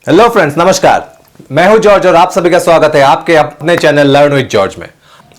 Hello friends, नमस्कार। मैं हूं जॉर्ज और आप सभी का स्वागत है आपके अपने चैनल लर्न विद जॉर्ज में।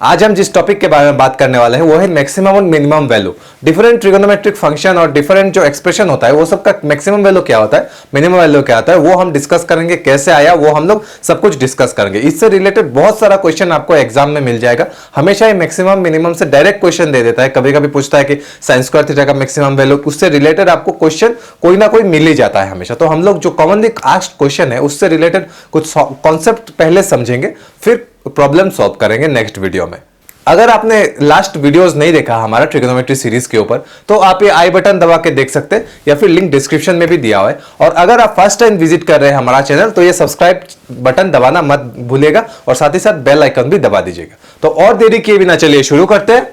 आज हम जिस टॉपिक के बारे में बात करने वाले हैं वो है मैक्सिमम और minimum value. Different trigonometric function और डिफरेंट जो एक्सप्रेशन होता है वो सबका मैक्सिमम वैल्यू क्या होता है, मिनिमम वैल्यू क्या होता है, वो हम डिस्कस करेंगे। कैसे आया वो हम लोग सब कुछ डिस्कस करेंगे। इससे रिलेटेड बहुत सारा क्वेश्चन आपको एग्जाम में मिल जाएगा। हमेशा ही मैक्सिमम मिनिमम से डायरेक्ट क्वेश्चन दे देता है। कभी कभी पूछता है कि साइन स्क्वायर थीटा का मैक्सिमम वैल्यू, उससे रिलेटेड आपको क्वेश्चन कोई ना कोई मिल ही जाता है हमेशा। तो हम लोग जो कॉमनली आस्क्ड क्वेश्चन है उससे रिलेटेड कुछ कॉन्सेप्ट पहले समझेंगे, फिर प्रॉब्लम सॉल्व करेंगे नेक्स्ट वीडियो में। अगर आपने लास्ट वीडियोस नहीं देखा हमारा ट्रिगोनोमेट्री सीरीज के ऊपर, तो आप ये आई बटन दबा के देख सकते हैं या फिर लिंक डिस्क्रिप्शन में भी दिया हुआ है। और अगर आप फर्स्ट टाइम विजिट कर रहे हैं हमारा चैनल तो ये सब्सक्राइब बटन दबाना मत भूलिएगा और साथ ही साथ बेल आइकन भी दबा दीजिएगा। तो और देरी किए बिना चलिए शुरू करते हैं।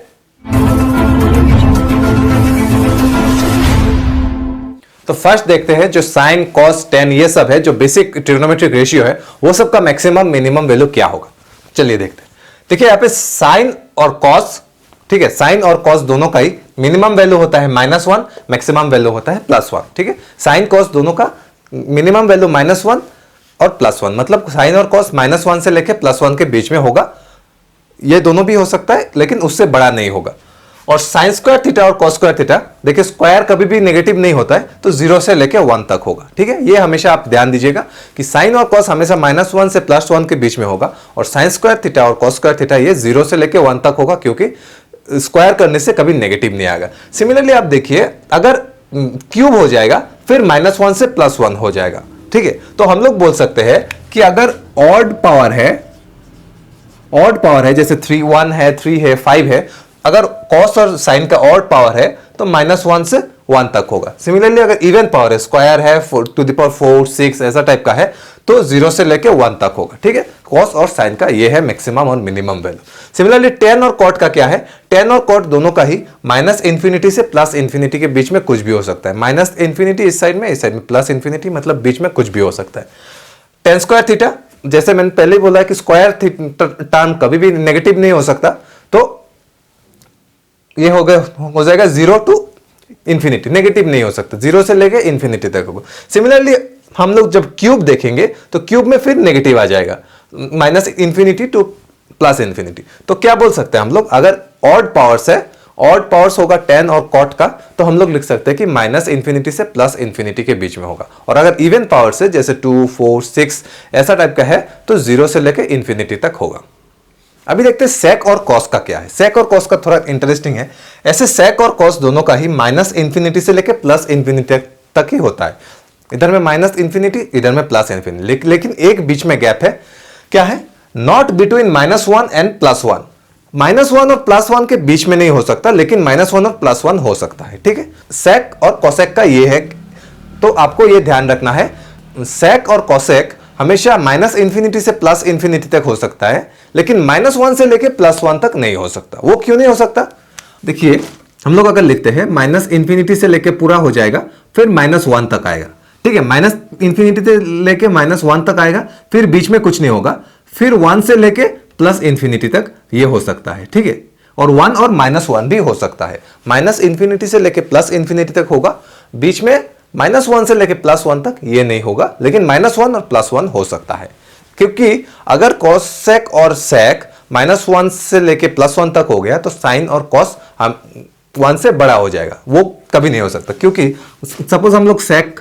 तो फर्स्ट देखते हैं जो साइन कॉस टेन ये सब है, जो बेसिक ट्रिगोनोमेट्रिक रेशियो है, वो सब का मैक्सिमम मिनिमम वैल्यू क्या होगा। चलिए देखते हैं। देखिए यहाँ पे साइन और कॉस, ठीक है, साइन और कॉस दोनों का ही मिनिमम वैल्यू होता है -1, मैक्सिमम वैल्यू होता है +1। ठीक है, साइन कॉस दोनों का मिनिमम वैल्यू -1 और +1, मतलब साइन और कॉस -1 से लेके +1 के बीच में होगा। ये दोनों भी हो सकता है लेकिन उससे बड़ा नहीं होगा। और साइन स्क्वायर थीटा और कॉस स्क्वायर थीटा, देखिए स्क्वायर कभी भी नेगेटिव नहीं होता है, तो 0 से लेके 1 तक होगा। ठीक है, ये हमेशा आप ध्यान दीजिएगा कि साइन और कॉस हमेशा -1 से +1 के बीच में होगा और साइन स्क्वायर थीटा और कॉस स्क्वायर थीटा ये 0 से लेके 1 तक होगा, क्योंकि स्क्वायर करने से कभी नेगेटिव नहीं आएगा। सिमिलरली आप देखिए, अगर क्यूब हो जाएगा फिर -1 से +1 हो जाएगा। ठीक है, तो हम लोग बोल सकते हैं कि अगर ऑड पावर है, जैसे 1 है, 3 है, 5 है, अगर कॉस और साइन का ऑड पावर है तो -1 से 1 तक होगा। सिमिलरली अगर इवन पावर है, स्क्वायर है, 4 6 ऐसा टाइप का है, तो 0 से लेके 1 तक होगा। ठीक है, कॉस और साइन का ये है मैक्सिमम और मिनिमम वैल्यू। सिमिलरली टेन और कॉट का क्या है, टेन और कॉट दोनों का ही -∞ से +∞ के बीच में कुछ भी हो सकता है। -∞ इस साइड में +∞, मतलब बीच में कुछ भी हो सकता है। टेन स्क्वायर थीटा, जैसे मैंने पहले ही बोला है कि स्क्वायर टर्म कभी भी नेगेटिव नहीं हो सकता, तो ये हो जाएगा 0 to ∞, नेगेटिव नहीं हो सकता, 0 से लेके ∞ तक होगा। सिमिलरली हम लोग जब क्यूब देखेंगे तो क्यूब में फिर नेगेटिव आ जाएगा, -∞ to +∞। तो क्या बोल सकते हैं हम लोग, अगर ऑड पावर्स है, ऑड पावर्स होगा टेन और कॉट का, तो हम लोग लिख सकते हैं कि -∞ से +∞ के बीच में होगा। और अगर इवन पावर्स है, जैसे 2 4 6 ऐसा टाइप का है, तो 0 से लेके ∞ तक होगा। अभी देखते हैं सेक और कॉस का क्या है। सेक और कॉस का थोड़ा इंटरेस्टिंग है। ऐसे सेक और कॉस दोनों का ही -∞ से लेके +∞ तक ही होता है। इधर में -∞, इधर में +∞, लेकिन एक बीच में गैप है। क्या है? Not between -1 and +1। -1 और +1 के बीच में नहीं हो सकता, लेकिन -1 और +1 हो सकता है। ठीक है, सेक और कॉसेक का ये है। तो आपको ये ध्यान रखना है, सेक और कॉसेक हमेशा -∞ से +∞ तक हो सकता है, लेकिन -1 से लेके +1 तक नहीं हो सकता। वो क्यों नहीं हो सकता? देखिए, हम लोग अगर लिखते हैं -∞ से लेके पूरा हो जाएगा, फिर -1 तक आएगा। ठीक है, -∞ से लेके -1 तक आएगा, फिर बीच में कुछ नहीं होगा, फिर 1 से लेके +∞ तक ये हो सकता है। ठीक है, और 1 और -1 भी हो सकता है। -∞ से लेके +∞ तक होगा, बीच में -1 से लेके +1 तक ये नहीं होगा, लेकिन -1 और +1 हो सकता है। क्योंकि अगर कॉसेक और सेक -1 से लेके +1 तक हो गया, तो साइन और कॉस 1 से बड़ा हो जाएगा। वो कभी नहीं हो सकता, क्योंकि सपोज हम लोग सेक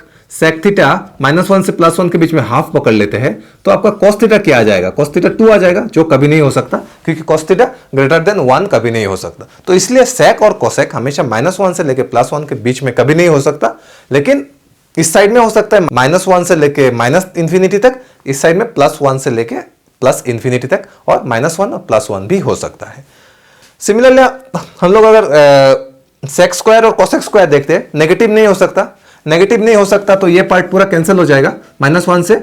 थीटा -1 से +1 के बीच में हाफ पकड़ लेते हैं, तो आपका कॉस थीटा क्या आ जाएगा? कॉस थीटा 2 आ जाएगा, जो कभी नहीं हो सकता, क्योंकि कॉस थीटा >1 कभी नहीं हो सकता। तो इसलिए सेक और कॉसेक हमेशा -1 से लेके +1 के बीच में कभी नहीं हो सकता, लेकिन इस साइड में हो सकता है -1 से लेके -∞ तक, इस साइड में +1 से लेके +∞ तक, और -1 और +1 भी हो सकता है। सिमिलरली हम लोग अगर सेक स्क्वायर और कॉसेक स्क्वायर देखते हैं, नेगेटिव नहीं हो सकता। नेगेटिव नहीं हो सकता तो ये पार्ट पूरा कैंसिल हो जाएगा। -1 से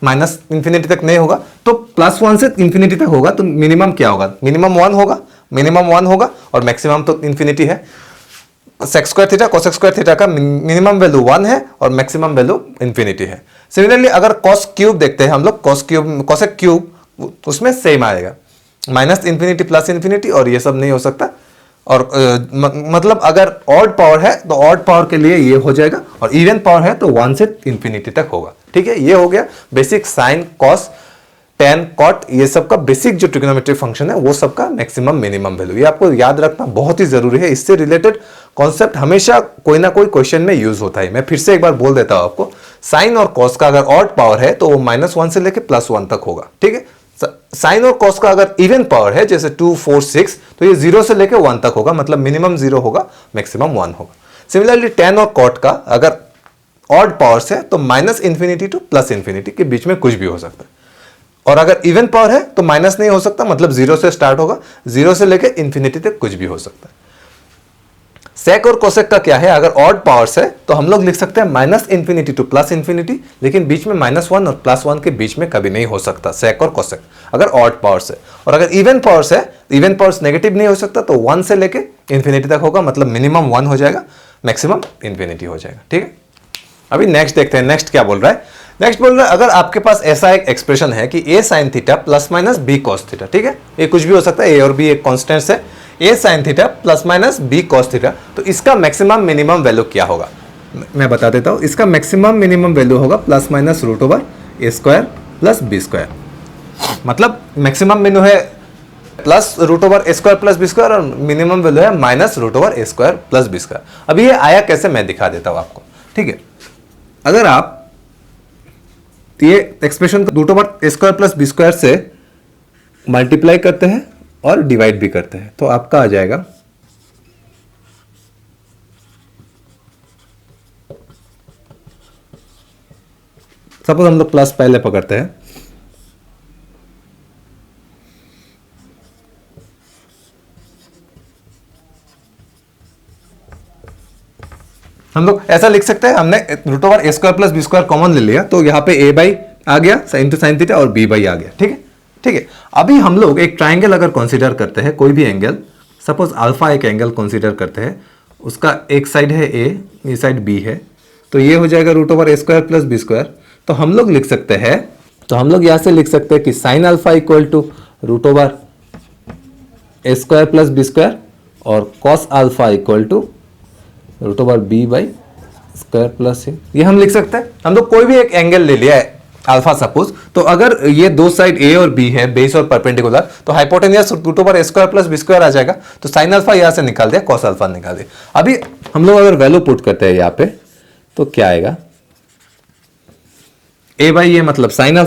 -∞ तक नहीं होगा, तो +1 से ∞ तक होगा। तो मिनिमम क्या होगा? मिनिमम 1 होगा, मिनिमम 1 होगा, और मैक्सिमम तो ∞ है। Sec square theta cosec square theta का मिनिमम वैल्यू 1 है और मैक्सिमम वैल्यू ∞ है। सिमिलरली अगर कॉस क्यूब देखते हैं हम लोग, कॉसेक क्यूब, उसमें सेम आएगा, -∞ +∞, और ये सब नहीं हो सकता। और मतलब अगर ऑड पावर है तो ऑड पावर के लिए ये हो जाएगा, और इवन पावर है तो 1 से ∞ तक होगा। ठीक है, ये हो गया basic sine, cos, tan, cot, ये सब का बेसिक जो ट्रिग्नोमेट्रिक फंक्शन है वो सबका मैक्सिमम मिनिमम वैल्यू, ये आपको याद रखना बहुत ही जरूरी है। इससे रिलेटेड कॉन्सेप्ट हमेशा कोई ना कोई क्वेश्चन में यूज होता है। मैं फिर से एक बार बोल देता हूं आपको, साइन और कॉस का अगर ऑड पावर है तो वो -1 से लेके +1 तक होगा। ठीक है, साइन और कॉस का अगर इवन पावर है जैसे 2, 4, 6 तो ये 0 से लेके 1 तक होगा, मतलब मिनिमम 0 होगा, मैक्सिमम 1 होगा। सिमिलरली टेन और कॉट का अगर ऑड पावर्स है तो -∞ टू +∞ के बीच में कुछ भी हो सकता है, और अगर इवन पावर है तो माइनस नहीं हो सकता, मतलब 0 से स्टार्ट होगा, 0 से लेके इन्फिनिटी तक कुछ भी हो सकता है। सेक और कोसेक का क्या है, अगर ऑड पावर्स है तो हम लोग लिख सकते हैं -∞ टू +∞, लेकिन बीच में -1 और +1 के बीच में कभी नहीं हो सकता सेक और कोसेक, अगर ऑड पावर्स है। और अगर इवन पावर्स है, इवन पावर्स नेगेटिव नहीं हो सकता, तो 1 से लेके इन्फिनिटी तक होगा, मतलब मिनिमम 1 हो जाएगा, मैक्सिमम इन्फिनिटी हो जाएगा। ठीक है, अभी नेक्स्ट देखते हैं, नेक्स्ट क्या बोल रहा है। नेक्स्ट बोल रहा है, अगर आपके पास ऐसा एक एक्सप्रेशन है कि a sin theta ± b cos theta, ठीक है, ये कुछ भी हो सकता है, a और b एक कांस्टेंट्स है, a sin theta ± b cos theta, तो इसका मैक्सिमम मिनिमम वैल्यू क्या होगा, मैं बता देता हूं। इसका मैक्सिमम मिनिमम वैल्यू होगा ±√a² + b², मतलब मैक्सिमम वैल्यू है +√a² + b² और मिनिमम वैल्यू है -√a² + b²। अभी ये आया कैसे, मैं दिखा देता हूं आपको। ठीक है, अगर आप ये एक्सप्रेशन को √a² + b² से मल्टीप्लाई करते हैं और डिवाइड भी करते हैं तो आपका आ जाएगा सपोज हम लोग प्लस पहले पकड़ते हैं, हम लोग ऐसा लिख सकते हैं, हमने √a² + b² कॉमन ले लिया तो यहां पे a/ आ गया sin थीटा और b/ आ गया। ठीक है, ठीक है, अभी हम लोग एक ट्राइंगल अगर कंसीडर करते हैं, कोई भी एंगल, सपोज अल्फा एक एंगल कंसीडर करते हैं, उसका एक साइड है a, ये साइड b है, तो ये हो जाएगा √a² + b²। तो हम लोग लिख सकते हैं, तो हम लोग यहां से लिख सकते हैं कि sin α = √a² + b² और cos α = √b/² + c, ये हम लिख सकते हैं। हम लोग कोई भी एक एंगल ले लिया है अल्फा सपोज, तो अगर ये दो साइड a और b है, बेस और परपेंडिकुलर, तो हाइपोटेन्यूज √a² + b² आ जाएगा, तो sin α यहां से निकाल दिया, cos α निकाल दिया। अभी हम लोग अगर वैल्यू पुट करते हैं यहाँ पे तो क्या आएगा, a/ ये मतलब sin α,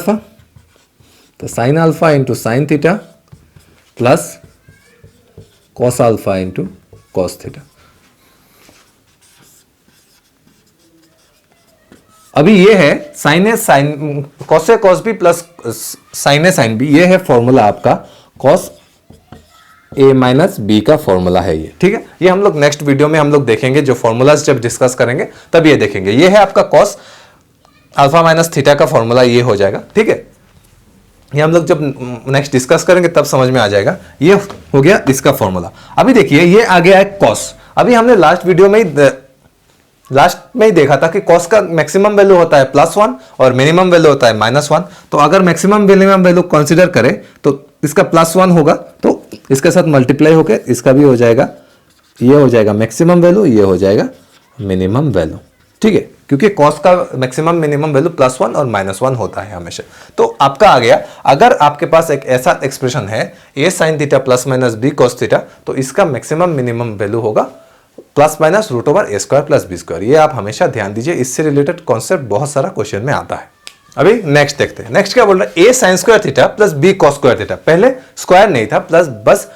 तो sin α × sin theta plus cos α × cos theta. अभी ये है sin A sin cos A cos B plus sin A sin B, ये है फॉर्मूला आपका cos A - B का फॉर्मूला है ये। ठीक है, ये हम लोग नेक्स्ट वीडियो में हम लोग देखेंगे, जो फॉर्मूलाज जब डिस्कस करेंगे तब ये देखेंगे। ये है आपका cos α - थीटा का फॉर्मूला, ये हो जाएगा। ठीक है, ये हम लोग जब नेक्स्ट डिस्कस करेंगे तब समझ में आ जाएगा। ये हो गया इसका फॉर्मूला। अभी देखिए ये आ गया है cos। अभी हमने लास्ट वीडियो में ही देखा था कि cos का मैक्सिमम वैल्यू होता है +1 और मिनिमम वैल्यू होता है -1। तो अगर मैक्सिमम मिनिमम वैल्यू कंसीडर करें तो इसका +1 होगा, तो इसके साथ मल्टीप्लाई होकर इसका भी हो जाएगा, ये हो जाएगा मैक्सिमम वैल्यू, ये हो जाएगा मिनिमम वैल्यू। ठीक है, क्योंकि cos का मैक्सिमम मिनिमम वैल्यू +1 और -1 होता है हमेशा। तो आपका आ गया, अगर आपके पास एक ऐसा एक्सप्रेशन है a sin theta ± b cos theta, तो इसका मैक्सिमम मिनिमम वैल्यू होगा ±√a² + b²। ये आप हमेशा ध्यान दीजिए, इससे रिलेटेड कॉन्सेप्ट बहुत सारा क्वेश्चन में आता है। अभी नेक्स्ट देखते हैं, नेक्स्ट क्या बोल रहा है, a sin² theta + b cos² theta. पहले स्क्वायर नहीं था, प्लस बस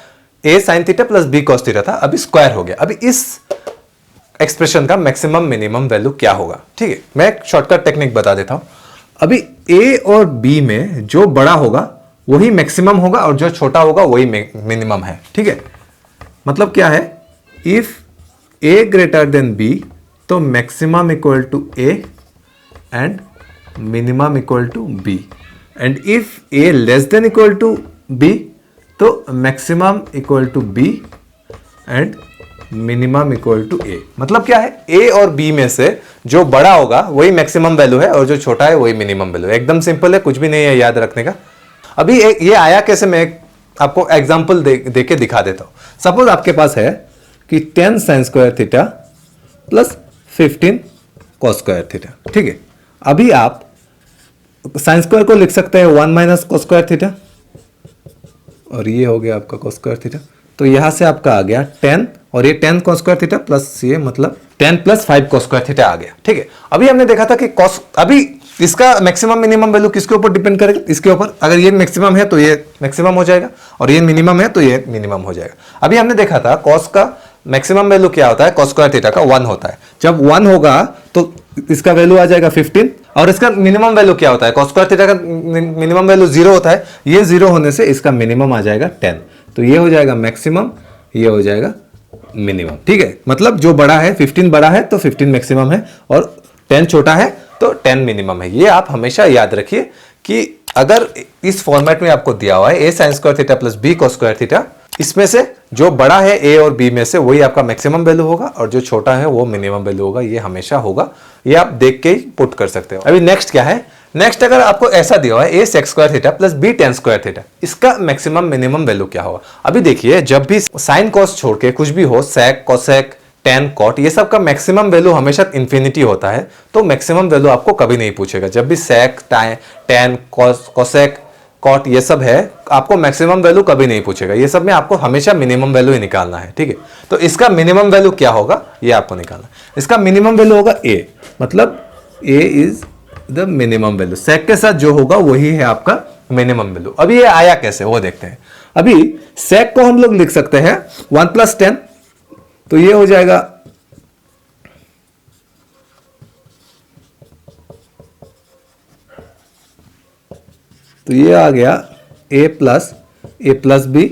a sin theta + b cos theta था, अभी स्क्वायर हो गया। अभी इस एक्सप्रेशन का मैक्सिमम मिनिमम वैल्यू क्या होगा। ठीक है, मैं एक शॉर्टकट टेक्निक बता देता हूं। अभी a और b में जो बड़ा होगा वही मैक्सिमम होगा और जो छोटा होगा वही मिनिमम है। ठीक है, मतलब क्या है, इफ a > b तो maximum = a and minimum = b, and if a <= b तो maximum = b and minimum = a। मतलब क्या है, a और b में से जो बड़ा होगा वही मैक्सिमम वैल्यू है और जो छोटा है वही मिनिमम वैल्यू है। एकदम सिंपल है, कुछ भी नहीं है याद रखने का। अभी ये आया कैसे, मैं आपको एग्जांपल दे के दिखा देता हूं। सपोज आपके पास है कि 10 sin² थीटा + 15 cos² थीटा। ठीक है, अभी आप साइन स्क्वायर को लिख सकते हैं 1 माइनस कोस स्क्वायर थीटा, और ये हो गया आपका कोस स्क्वायर थीटा। तो यहां से आपका आ गया 10, और ये 10 कोस स्क्वायर थीटा प्लस ये मतलब 10 प्लस 5 कोस स्क्वायर थीटा आ गया। ठीक है, अभी हमने देखा था कि कॉस, अभी इसका मैक्सिमम मिनिमम वैल्यू किसके ऊपर डिपेंड करेगा, इसके ऊपर। अगर ये मैक्सिमम है तो ये मैक्सिमम हो जाएगा, और ये मिनिमम है तो ये मिनिमम हो जाएगा। अभी हमने देखा था कॉस का मैक्सिमम वैल्यू क्या होता है, कॉस स्क्वायर थीटा का 1 होता है। जब 1 होगा तो इसका वैल्यू आ जाएगा 15, और इसका मिनिमम वैल्यू क्या होता है, कॉस स्क्वायर थीटा का मिनिमम वैल्यू 0 होता है। ये 0 होने से इसका मिनिमम आ जाएगा 10, तो ये हो जाएगा मैक्सिमम, ये हो जाएगा मिनिमम। ठीक है, मतलब जो बड़ा है 15 बड़ा है तो 15 मैक्सिमम है, और 10 छोटा है तो 10 मिनिमम है। ये आप हमेशा याद रखिए कि अगर इस फॉर्मेट में आपको दिया हुआ है a sin square theta plus b cos square theta, इसमें से जो बड़ा है ए और बी में से वही आपका मैक्सिमम वैल्यू होगा, और जो छोटा है वो मिनिमम वैल्यू होगा। ये हमेशा होगा, ये आप देख के ही पुट कर सकते हो। अभी नेक्स्ट क्या है, नेक्स्ट अगर आपको ऐसा दिया हुआ है a sec square theta plus B tan square theta, इसका मैक्सिमम मिनिमम वैल्यू क्या होगा। अभी देखिए, जब भी साइन कॉस छोड़ के कुछ भी हो, सेक कोसेक टेन कॉट, ये सब का मैक्सिमम वैल्यू हमेशा इन्फिनिटी होता है, तो मैक्सिमम वैल्यू आपको कभी नहीं पूछेगा। जब भी सेक टेन कोसेक कॉट ये सब है, आपको मैक्सिमम वैल्यू कभी नहीं पूछेगा। ये सब में आपको हमेशा मिनिमम वैल्यू ही निकालना है। ठीक है, तो इसका मिनिमम वैल्यू क्या होगा ये आपको निकालना है। इसका मिनिमम वैल्यू होगा ए, मतलब ए इज द मिनिमम वैल्यू। सेक के साथ जो होगा वही है आपका मिनिमम वैल्यू। अभी ये आया कैसे वो देखते हैं। अभी सेक को हम लोग लिख सकते हैं 1 प्लस 10, तो ये हो जाएगा तो ये आ गया a plus B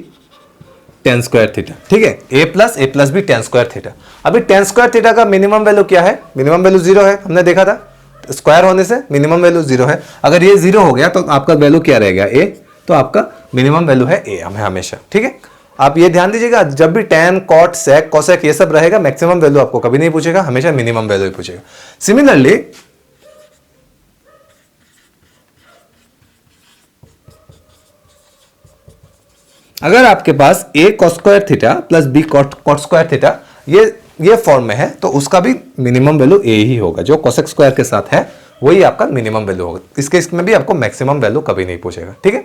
tan square theta. ठीक है, a plus B tan square theta. अभी टेन स्क्वायर थीटा का मिनिमम वैल्यू क्या है, मिनिमम वैल्यू 0 है, हमने देखा था। स्क्वायर होने से मिनिमम वैल्यू 0 है। अगर ये 0 हो गया तो आपका वैल्यू क्या रहेगा, a, तो आपका मिनिमम वैल्यू है a हमें हमेशा। ठीक है, आप ये ध्यान दीजिएगा, जब भी टेन कॉट सेक कोसेक ये सब रहेगा, मैक्सिमम वैल्यू आपको कभी नहीं पूछेगा, हमेशा मिनिमम वैल्यू ही पूछेगा। सिमिलरली अगर आपके पास a cos square theta plus b cot square theta ये फॉर्म में है, तो उसका भी मिनिमम वैल्यू a ही होगा। जो कोसेक स्क्वायर के साथ है वही आपका मिनिमम वैल्यू होगा। इसके इसमें भी आपको मैक्सिमम वैल्यू कभी नहीं पूछेगा। ठीक है,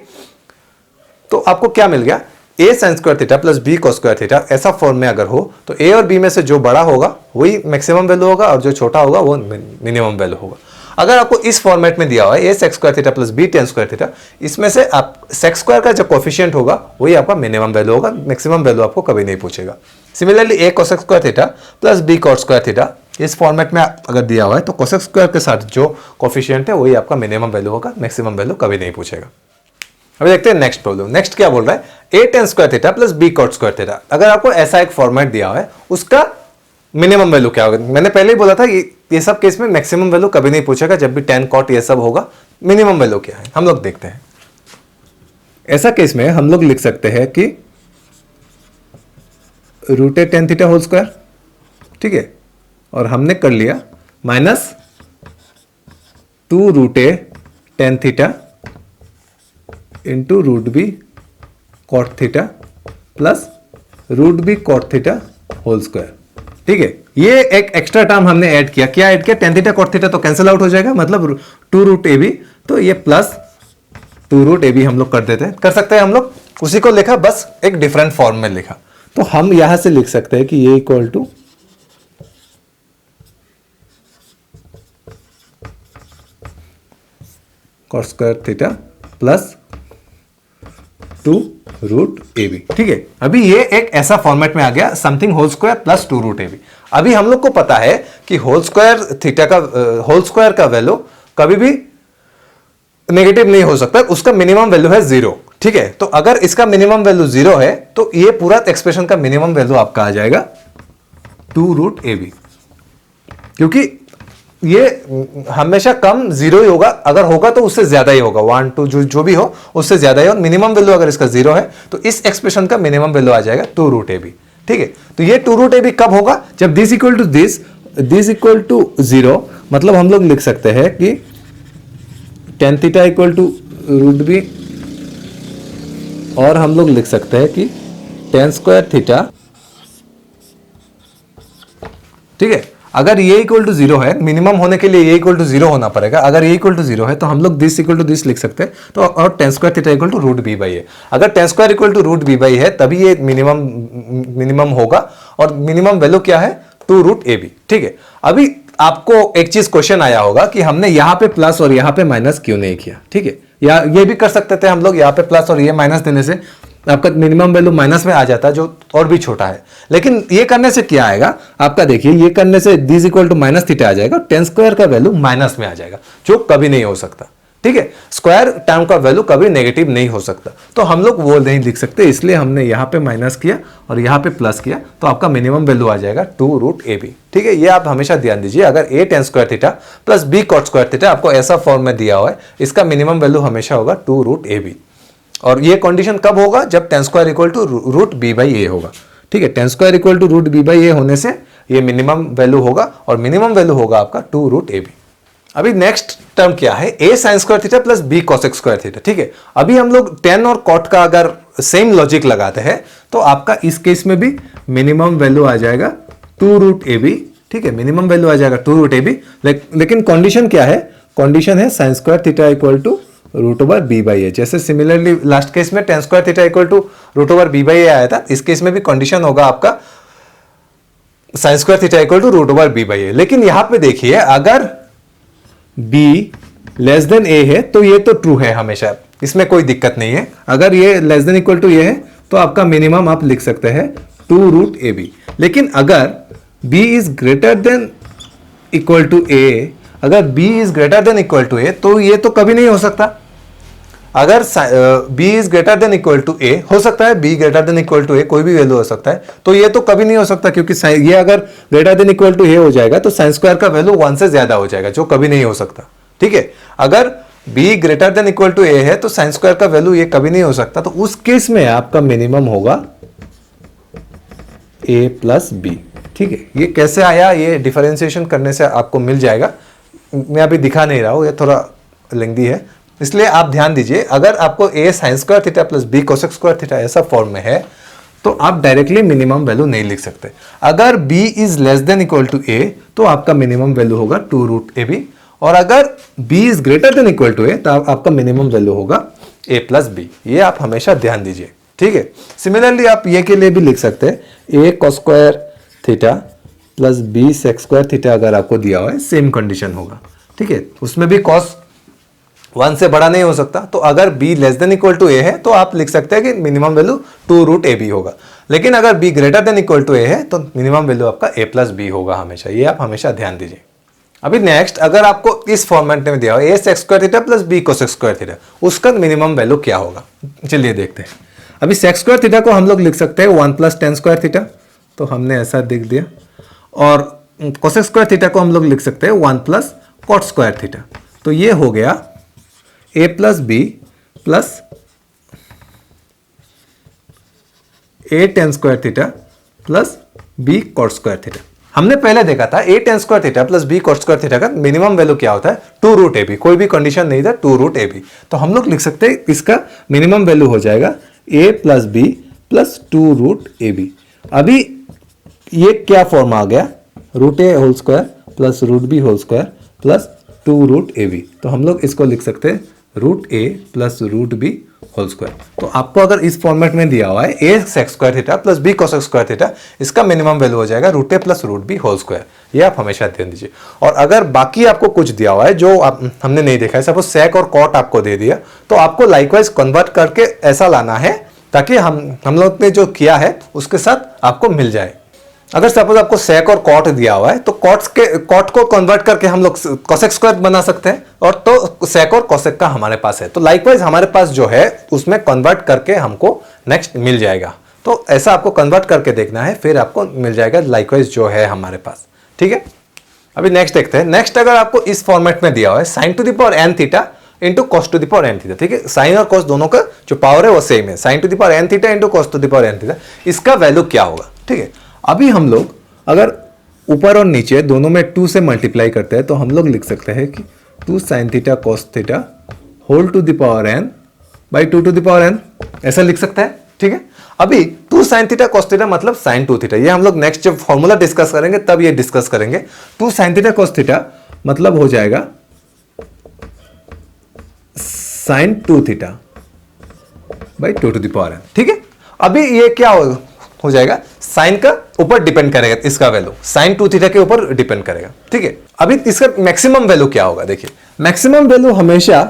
तो आपको क्या मिल गया, a sin square theta plus b cos square theta. ऐसा फॉर्म में अगर हो तो a और b में से जो बड़ा होगा वही मैक्सिमम वैल्यू होगा, और जो छोटा होगा वो मिनिमम वैल्यू होगा। अगर आपको इस फॉर्मेट में दिया हुआ है a sec square theta plus b tan square theta, इसमें से आप sec स्क्वायर का जो कोफिशिएंट होगा वही आपका मिनिमम वैल्यू होगा, मैक्सिमम वैल्यू आपको कभी नहीं पूछेगा। Similarly a cosec square theta plus b cot square theta, इस फॉर्मेट में अगर दिया हुआ है तो cosec स्क्वायर के साथ जो कोफिशिएंट है वही आपका मिनिमम वैल्यू होगा, मैक्सिमम वैल्यू कभी नहीं पूछेगा। अभी देखते हैं नेक्स्ट प्रॉब्लम। नेक्स्ट क्या बोल रहा है, a tan square theta plus b cot square theta. अगर आपको ऐसा एक फॉर्मेट दिया हुआ है, उसका मिनिमम वैल्यू क्या होगा। मैंने पहले ही बोला था ये सब केस में मैक्सिमम वैल्यू कभी नहीं पूछेगा। जब भी टेन कॉट ये सब होगा, मिनिमम वैल्यू क्या है हम लोग देखते हैं। ऐसा केस में हम लोग लिख सकते हैं कि root a tan theta whole square. ठीक है, और हमने कर लिया minus 2 root a tan theta into root B cot theta plus root B cot theta whole square. ठीक है, ये एक एक्स्ट्रा टर्म हमने ऐड किया। क्या ऐड किया, टेन थीटा कॉट थीटा तो कैंसिल आउट हो जाएगा, मतलब 2 रूट ए बी, तो ये प्लस 2 रूट ए बी हम लोग कर देते हैं, कर सकते हैं हम लोग। उसी को लिखा, बस एक डिफरेंट फॉर्म में लिखा। तो हम यहां से लिख सकते हैं कि ये equal to cot square theta plus 2 root A B. ठीक है, अभी ये एक ऐसा फॉर्मेट में आ गया, something whole square plus 2 root A B. अभी हम लोग को पता है कि होल स्क्वायर थीटा का होल स्क्वायर का वैल्यू कभी भी नेगेटिव नहीं हो सकता, उसका मिनिमम वैल्यू है 0। ठीक है, तो अगर इसका मिनिमम वैल्यू 0 है तो ये पूरा एक्सप्रेशन का मिनिमम वैल्यू आपका आ जाएगा 2 रूट ए बी, क्योंकि ये हमेशा कम 0 ही होगा। अगर होगा तो उससे ज्यादा ही होगा, 1 2 जो भी हो उससे ज्यादा ही। और मिनिमम वैल्यू अगर इसका 0 है तो इस एक्सप्रेशन का मिनिमम वैल्यू आ जाएगा 2 रूट ए बी। ठीक है, तो ये 2 रूट ए बी कब होगा, जब this equal to this equal to 0। मतलब हम लोग लिख सकते हैं कि tan theta equal to root B, और हम लोग लिख सकते हैं कि टेन स्क्वायर थीटा। ठीक है, अगर ये इक्वल टू 0 है, मिनिमम होने के लिए ये इक्वल टू 0 होना पड़ेगा। अगर ये इक्वल टू 0 है तो हम लोग दिस इक्वल टू दिस लिख सकते हैं। तो और tan square theta equal to root b by a, अगर tan square equal to root b by है तभी ये मिनिमम होगा। और मिनिमम वैल्यू क्या है, 2 रूट ए बी। ठीक है, अभी आपको एक चीज क्वेश्चन आया होगा कि हमने यहाँ पे प्लस और यहाँ पे माइनस क्यों नहीं किया। ठीक है, या ये भी कर सकते थे हम लोग, यहाँ पे प्लस और ये माइनस देने से आपका मिनिमम वैल्यू माइनस में आ जाता है, जो और भी छोटा है। लेकिन ये करने से क्या आएगा आपका, देखिए ये करने से this equal to minus theta आ जाएगा, tan स्क्वायर का वैल्यू माइनस में आ जाएगा, जो कभी नहीं हो सकता। ठीक है, स्क्वायर टर्म का वैल्यू कभी नेगेटिव नहीं हो सकता, तो हम लोग वो नहीं लिख सकते, इसलिए हमने यहाँ पे माइनस किया और यहाँ पे प्लस किया, तो आपका मिनिमम वैल्यू आ जाएगा 2 रूट ए बी। ठीक है, ये आप हमेशा ध्यान दीजिए। अगर a tan square theta plus b cot square theta आपको ऐसा फॉर्म में दिया हुआ है, इसका मिनिमम वैल्यू हमेशा होगा 2 रूट ए बी। और ये कंडीशन कब होगा, जब tan square equal to root b by a होगा। ठीक है, tan square equal to root b by a होने से ये मिनिमम वैल्यू होगा, और मिनिमम वैल्यू होगा आपका 2 रूट ए बी। अभी नेक्स्ट टर्म क्या है, a sin square theta plus b cosec square theta. ठीक है, अभी हम लोग tan और cot का अगर सेम लॉजिक लगाते हैं तो आपका इस केस में भी मिनिमम वैल्यू आ जाएगा 2 रूट ए बी। ठीक है, मिनिमम वैल्यू आ जाएगा 2 रूट ए बी। लेकिन कंडीशन क्या है, कंडीशन है sin square theta equal to root over b by a. जैसे सिमिलरली लास्ट केस में tan square theta equal to root over b by a आया था, इस केस में भी कंडीशन होगा आपका sin square theta equal to root over b by a. लेकिन यहां पे देखिए, अगर b लेस देन a है तो ये तो ट्रू है हमेशा, इसमें कोई दिक्कत नहीं है। अगर ये लेस देन इक्वल टू ये है तो आपका मिनिमम आप लिख सकते हैं 2 रूट ए बी। लेकिन अगर b is greater than equal to a, अगर b is greater than equal to a तो ये तो कभी नहीं हो सकता। अगर b is greater than equal to a हो सकता है, b greater than equal to a कोई भी वैल्यू हो सकता है, तो ये तो कभी नहीं हो सकता, क्योंकि ये अगर greater than equal to a हो जाएगा तो sin स्क्वायर का वैल्यू 1 से ज्यादा हो जाएगा, जो कभी नहीं हो सकता। ठीक है, अगर b greater than equal to a है तो sin स्क्वायर का वैल्यू ये कभी नहीं हो सकता, तो उस केस में आपका मिनिमम होगा a प्लस बी। ठीक है, ये कैसे आया, ये डिफरेंशिएशन करने से आपको मिल जाएगा। मैं अभी दिखा नहीं रहा हूं, ये थोड़ा लेंथी है, इसलिए आप ध्यान दीजिए। अगर आपको a sin square theta plus b cosec square theta ऐसा फॉर्म में है तो आप डायरेक्टली मिनिमम वैल्यू नहीं लिख सकते। अगर b is less than equal to a तो आपका मिनिमम वैल्यू होगा 2 रूट ए बी, और अगर b is greater than equal to a तो आपका मिनिमम वैल्यू होगा a प्लस बी। ये आप हमेशा ध्यान दीजिए। ठीक है, सिमिलरली आप ये के लिए भी लिख सकते हैं a cos square theta plus b sec square theta, अगर आपको दिया हुआ है सेम कंडीशन होगा। ठीक है, उसमें भी cos 1 से बड़ा नहीं हो सकता, तो अगर b less than equal to a है तो आप लिख सकते हैं कि मिनिमम वैल्यू 2 रूट ए बी होगा। लेकिन अगर b greater than equal to a है तो मिनिमम वैल्यू आपका a प्लस बी होगा हमेशा। ये आप हमेशा ध्यान दीजिए। अभी नेक्स्ट, अगर आपको इस फॉर्मेट में दिया हो a sec square theta plus b cosec square theta, उसका मिनिमम वैल्यू क्या होगा, चलिए देखते हैं। अभी sec स्क्वायर थीटा को हम लोग लिख सकते हैं 1 प्लस tan स्क्वायर थीटा, तो हमने ऐसा लिख दिया, और cosec स्क्वायर थीटा को हम लोग लिख सकते हैं 1 प्लस cot स्क्वायर थीटा, तो ये हो गया a plus B plus a tan square theta plus b cot square theta. हमने पहले देखा था a tan square theta plus b cot square theta का मिनिमम वैल्यू क्या होता है, 2 रूट ए बी। कोई भी कंडीशन नहीं था, 2 रूट ए बी। तो हम लोग लिख सकते हैं इसका मिनिमम वैल्यू हो जाएगा a plus B plus 2 root A B. अभी ये क्या फॉर्म आ गया, root a whole square plus root b whole square plus 2 root A b. तो हम लोग इसको लिख सकते हैं root a plus root b whole square. तो आपको अगर इस फॉर्मेट में दिया हुआ है a sec square theta plus b cosec square theta, इसका मिनिमम वैल्यू हो जाएगा root a plus root b whole square. ये आप हमेशा ध्यान दीजिए। और अगर बाकी आपको कुछ दिया हुआ है जो हमने नहीं देखा है, सपोज sec और cot आपको दे दिया, तो आपको लाइकवाइज कन्वर्ट करके ऐसा लाना है ताकि हम लोग ने जो किया है उसके साथ आपको मिल जाए। अगर सपोज आपको sec और cot दिया हुआ है तो cot को कन्वर्ट करके हम लोग cosec स्क्वायर बना सकते हैं, और तो sec और cosec का हमारे पास है, तो लाइकवाइज हमारे पास जो है उसमें कन्वर्ट करके हमको नेक्स्ट मिल जाएगा। तो ऐसा आपको कन्वर्ट करके देखना है, फिर आपको मिल जाएगा लाइकवाइज जो है हमारे पास। ठीक है, अभी नेक्स्ट देखते हैं। नेक्स्ट, अगर आपको इस फॉर्मेट में दिया हुआ है sin to the power n theta into cos to the power n theta. ठीक है, साइन और cos दोनों का जो पावर है वो सेम है, sin to the power n theta into cos to the power n theta, इसका वैल्यू क्या होगा। ठीक है, अभी हम लोग अगर ऊपर और नीचे दोनों में 2 से मल्टीप्लाई करते हैं तो हम लोग लिख सकते हैं कि 2 sin theta cos theta whole to the power n by 2 to the power n, ऐसा लिख सकते हैं। ठीक है। अभी 2 sin थीटा cos थीटा मतलब sin 2 थीटा, ये हम लोग नेक्स्ट जब फॉर्मूला डिस्कस करेंगे तब ये डिस्कस करेंगे। 2 sin थीटा cos थीटा मतलब हो जाएगा sin 2 theta by 2 to the power n, ठीक है। अभी ये क्या हो जाएगा, साइन का ऊपर डिपेंड करेगा, इसका वैल्यू sin 2 थीटा के ऊपर डिपेंड करेगा, ठीक है। अभी इसका मैक्सिमम वैल्यू क्या होगा, देखिए मैक्सिमम वैल्यू हमेशा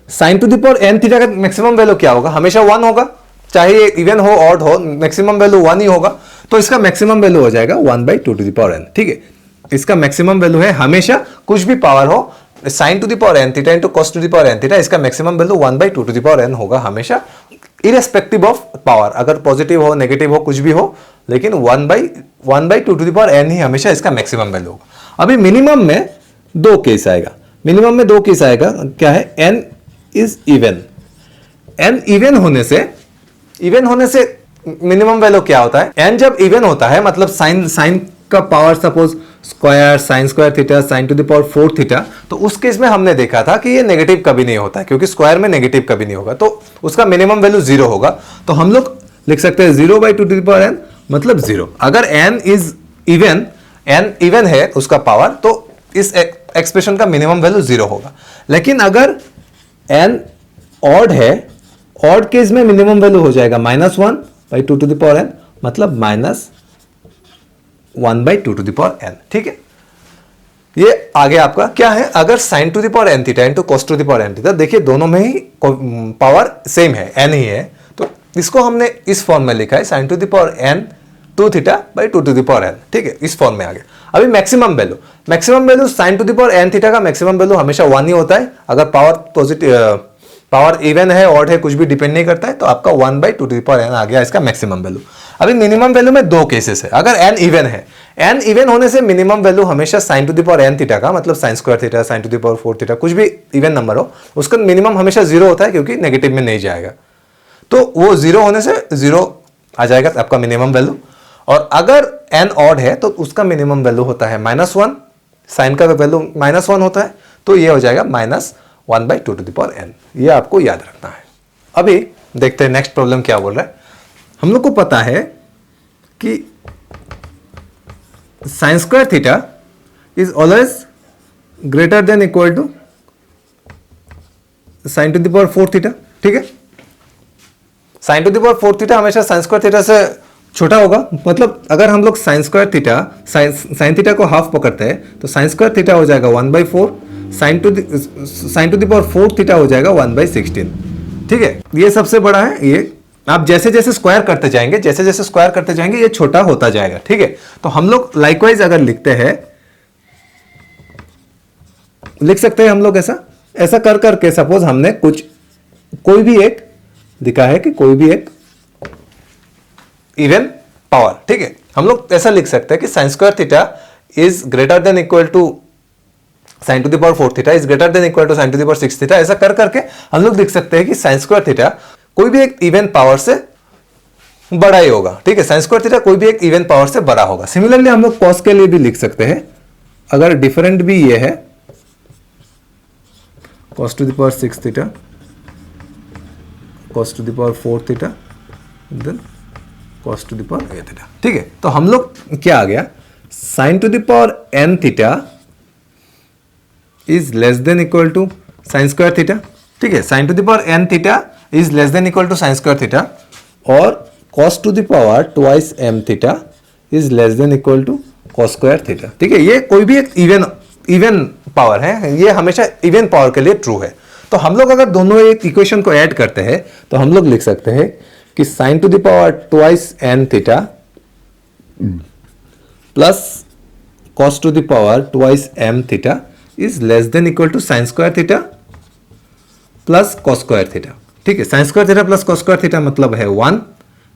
sin to the power n theta का मैक्सिमम वैल्यू क्या होगा, हमेशा 1 होगा, चाहे ये इवन हो ऑड हो, मैक्सिमम वैल्यू 1 ही होगा। तो इसका मैक्सिमम वैल्यू हो जाएगा 1/2 टू द पावर n, ठीक है। इसका मैक्सिमम वैल्यू है हमेशा कुछ भी पावर हो, sin to the power n theta into cos to the power n theta, इसका maximum value 1/2 to the power n होगा हमेशा, इरेस्पेक्टिव ऑफ पावर, अगर पॉजिटिव हो नेगेटिव हो कुछ भी हो, लेकिन 1/2 टू द पावर n ही हमेशा इसका मैक्सिमम वैल्यू होगा। अभी मिनिमम में 2 केस आएगा, मिनिमम में 2 केस आएगा, क्या है, n is even. n even होने से मिनिमम वैल्यू क्या होता है, n जब इवन होता है मतलब साइन का power suppose square sin square theta sin to the power 4 theta, तो उस केस में हमने देखा था कि ये नेगेटिव कभी नहीं होता है, क्योंकि स्क्वायर में नेगेटिव कभी नहीं होगा, तो उसका मिनिमम वैल्यू 0 होगा। तो हम लोग लिख सकते हैं 0/2 टू द पावर n मतलब 0। अगर n इवन है उसका पावर, तो इस एक्सप्रेशन का मिनिमम वैल्यू 0 होगा। लेकिन अगर n ऑड है, ऑड केस में मिनिमम वैल्यू हो जाएगा -1/2 टू द पावर n मतलब -1/2 टू द पावर n, ठीक है। ये आगे आपका क्या है, अगर sin to the power n theta into cos to the power n theta, देखिए दोनों में ही पावर सेम है, n ही है, तो इसको हमने इस फॉर्म में लिखा है sin to the power n 2 theta by 2 to the power n, ठीक है, इस फॉर्म में आ गया। अभी maximum value sin to the power n theta का मैक्सिमम वैल्यू हमेशा 1 ही होता है, अगर पावर इवन है ऑड है कुछ भी डिपेंड नहीं करता है, तो आपका 1/2 टू द पावर n आ गया इसका मैक्सिमम वैल्यू। अभी मिनिमम वैल्यू में 2 केसेस है, अगर n इवन है, n इवन होने से मिनिमम वैल्यू हमेशा sin to the power n theta का मतलब sin square theta sin to the power 4 theta कुछ भी इवन नंबर हो, उसका मिनिमम हमेशा 0 होता है, क्योंकि नेगेटिव में नहीं जाएगा, तो वो 0 होने से 0 आ जाएगा आपका मिनिमम वैल्यू। और अगर n ऑड है तो उसका मिनिमम वैल्यू होता है -1, साइन का वैल्यू -1 होता है, तो ये हो जाएगा -1/2 टू द पावर n, ये आपको याद रखना है। अभी देखते हैं नेक्स्ट प्रॉब्लम क्या बोल रहा है। हम लोग को पता है कि sin square theta is always greater than equal to sin to the power 4 theta, ठीक है। sin to the power 4 theta हमेशा sin स्क्वायर थीटा से छोटा होगा, मतलब अगर हम लोग sin square theta sin theta को हाफ पकड़ते हैं तो sin स्क्वायर थीटा हो जाएगा 1/4, sin to the power 4 theta हो जाएगा 1/16, ठीक है। ये सबसे बड़ा है, ये आप जैसे जैसे स्क्वायर करते जाएंगे ये छोटा होता जाएगा, ठीक है। तो हम लोग लाइकवाइज अगर लिख सकते हैं हम लोग ऐसा कर करके, सपोज हमने कोई भी एक दिखा है कि कोई भी एक इवन पावर, ठीक है, हम लोग ऐसा लिख सकते हैं कि sin square theta is greater than equal to sin to the power 4 theta is greater than equal to sin to the power 6 theta, ऐसा कर करके हम लोग लिख सकते हैं कि sin स्क्वायर थीटा कोई भी एक इवन पावर से बड़ा ही होगा, ठीक है। sin स्क्वायर थीटा कोई भी एक इवन पावर से बड़ा होगा। सिमिलरली हम लोग cos के लिए भी लिख सकते हैं, अगर डिफरेंट भी ये है cos to the power 6 theta cos to the power 4 theta then cos to the power 8 theta, ठीक है। तो हम लोग क्या आ गया, sin to the power n theta is less than equal to sin square theta, ठीक है। sin to the power n theta is less than equal to sin square theta, और cos to the power twice m theta is less than equal to cos square theta, ठीक है। ये कोई भी एक even power है, ये हमेशा इवन पावर के लिए ट्रू है। तो हम लोग अगर दोनों एक इक्वेशन को ऐड करते हैं तो हम लोग लिख सकते हैं कि sin to the power twice n theta plus cos to the power twice m theta is less than equal to sin square theta plus cos square theta, ठीक है। sin square theta plus cos square theta मतलब है 1,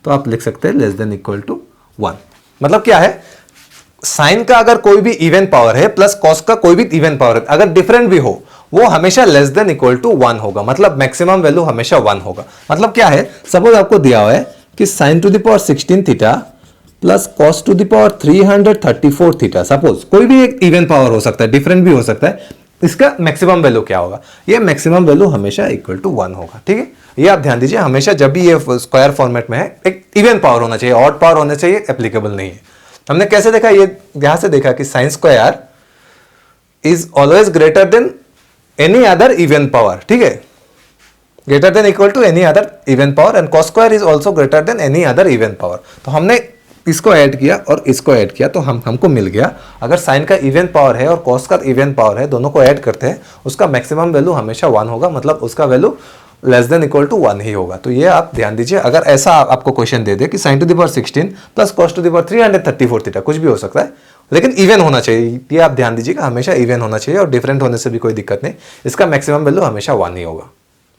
तो आप लिख सकते हैं less than equal to 1। मतलब क्या है, साइन का अगर कोई भी इवन पावर है प्लस cos का कोई भी इवन पावर है, अगर डिफरेंट भी हो वो हमेशा लेस देन इक्वल टू 1 होगा, मतलब मैक्सिमम वैल्यू हमेशा 1 होगा। मतलब क्या है, सपोज आपको दिया हुआ है कि sin to the power 16 theta plus cos to the power 334 theta, suppose कोई भी एक इवन पावर हो सकता है, डिफरेंट भी हो सकता है, इसका मैक्सिमम वैल्यू क्या होगा, ये मैक्सिमम वैल्यू हमेशा इक्वल टू 1 होगा, ठीक है। ये आप ध्यान दीजिए, हमेशा जब भी ये स्क्वायर फॉर्मेट में है एक इवन पावर होना चाहिए, ऑड पावर होना चाहिए, एप्लीकेबल नहीं है। हमने कैसे देखा, ये यहां से देखा कि sine square is always greater than any other even power, ठीक है, greater than equal to any other even power, and cos square is also greater than any other even power. तो हमने इसको ऐड किया और इसको ऐड किया तो हमको मिल गया, अगर साइन का इवन पावर है और कॉस का इवन पावर है, दोनों को ऐड करते हैं, उसका मैक्सिमम वैल्यू हमेशा 1 होगा, मतलब उसका value less than equal to 1 ही होगा। तो ये आप ध्यान दीजिए, अगर ऐसा आपको क्वेश्चन दे दे कि sin to the power 16 plus cos to the power 334 theta, कुछ भी हो सकता है, लेकिन इवन होना चाहिए, ये आप ध्यान दीजिएगा, हमेशा इवन होना चाहिए, और डिफरेंट होने से भी कोई दिक्कत नहीं, इसका मैक्सिमम वैल्यू हमेशा 1 ही होगा।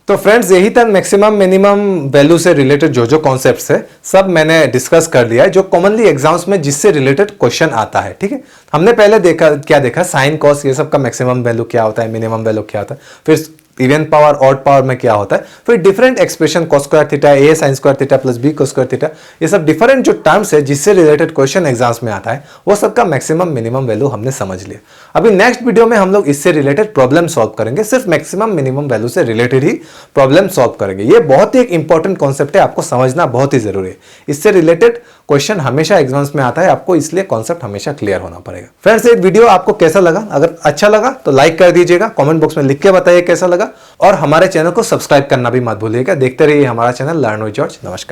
तो फ्रेंड्स, यही था मैक्सिमम मिनिमम वैल्यू से रिलेटेड जो कॉन्सेप्ट्स है सब मैंने डिस्कस कर लिया है, जो कॉमनली एग्जाम्स में जिससे रिलेटेड क्वेश्चन आता है, ठीक है। हमने पहले क्या देखा, साइन कॉस ये सब का मैक्सिमम वैल्यू क्या होता है, मिनिमम वैल्यू क्या होता है, फिर इवन पावर ऑड पावर में क्या होता है, फिर different expression cos square theta, a sin square theta plus b cos square theta, ये सब डिफरेंट जो टर्म्स है जिससे रिलेटेड क्वेश्चन एग्जाम्स में आता है, वो सब का मैक्सिमम मिनिमम वैल्यू हमने समझ लिया। अभी नेक्स्ट वीडियो में हम लोग इससे रिलेटेड प्रॉब्लम सॉल्व करेंगे, सिर्फ मैक्सिमम मिनिमम वैल्यू से रिलेटेड ही प्रॉब्लम सॉल्व करेंगे। ये बहुत ही एक इंपॉर्टेंट कॉन्सेप्ट है, आपको समझना बहुत ही जरूरी है, इससे रिलेटेड क्वेश्चन हमेशा एग्जाम्स में आता है, आपको इसलिए कॉन्सेप्ट हमेशा क्लियर होना पड़ेगा। फ्रेंड्स, ये वीडियो आपको कैसा लगा, अगर अच्छा लगा तो लाइक कर दीजिएगा, कमेंट बॉक्स में लिख के बताइए कैसा लगा, और हमारे चैनल को सब्सक्राइब करना भी मत भूलिएगा। देखते रहिए हमारा चैनल लर्न विद जॉर्ज। नमस्कार।